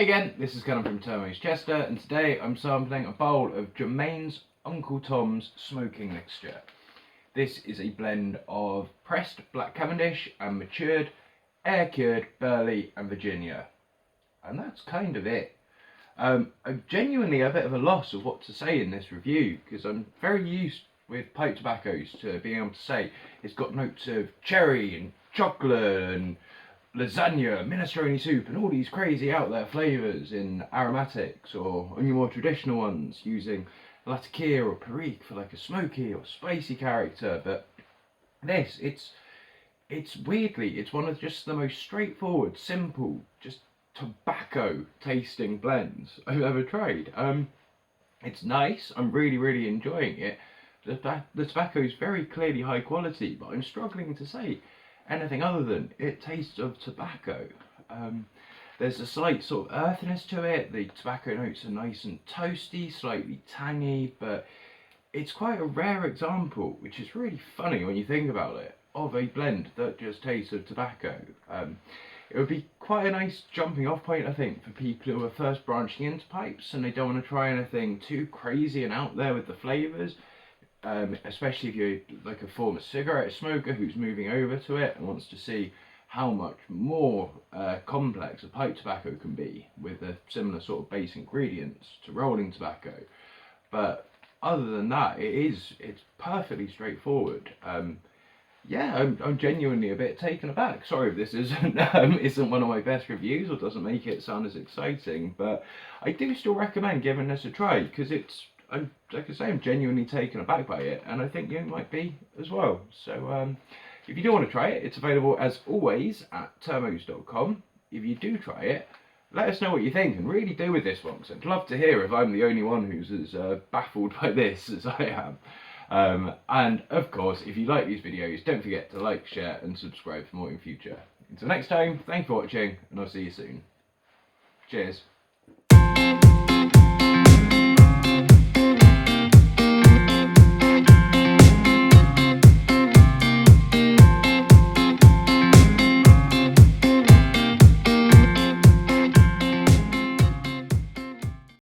Hey again, this is Calum from Turmeaus Chester, and today I'm sampling a bowl of Germains Uncle Toms smoking mixture. This is a blend of pressed black Cavendish and matured, air-cured Burley and Virginia. And that's kind of it. I'm genuinely a bit of a loss of what to say in this review, because I'm very used with pipe tobaccos to being able to say it's got notes of cherry and chocolate and lasagna, minestrone soup, and all these crazy out there flavours in aromatics, or on your more traditional ones using latakia or perique for like a smoky or spicy character. But this, it's weirdly, it's one of just the most straightforward, simple, just tobacco tasting blends I've ever tried. It's nice. I'm really enjoying it. The tobacco is very clearly high quality, but I'm struggling to say anything other than it tastes of tobacco. There's a slight sort of earthiness to it. The tobacco notes are nice and toasty, slightly tangy, but it's quite a rare example, which is really funny when you think about it, of a blend that just tastes of tobacco. It would be quite a nice jumping off point, I think, for people who are first branching into pipes and they don't want to try anything too crazy and out there with the flavours. Especially if you're like a former cigarette smoker who's moving over to it and wants to see how much more complex a pipe tobacco can be with a similar sort of base ingredients to rolling tobacco. But other than that, it's perfectly straightforward. Yeah, I'm genuinely a bit taken aback. Sorry if this isn't one of my best reviews or doesn't make it sound as exciting, but I do still recommend giving this a try, because like I say, I'm genuinely taken aback by it, and I think you might be as well. So if you do want to try it, it's available as always at turmeaus.com. If you do try it, let us know what you think, and really do with this one, because I'd love to hear if I'm the only one who's as baffled by this as I am. And of course, if you like these videos, don't forget to like, share and subscribe for more in future. Until next time, thanks for watching, and I'll see you soon. Cheers.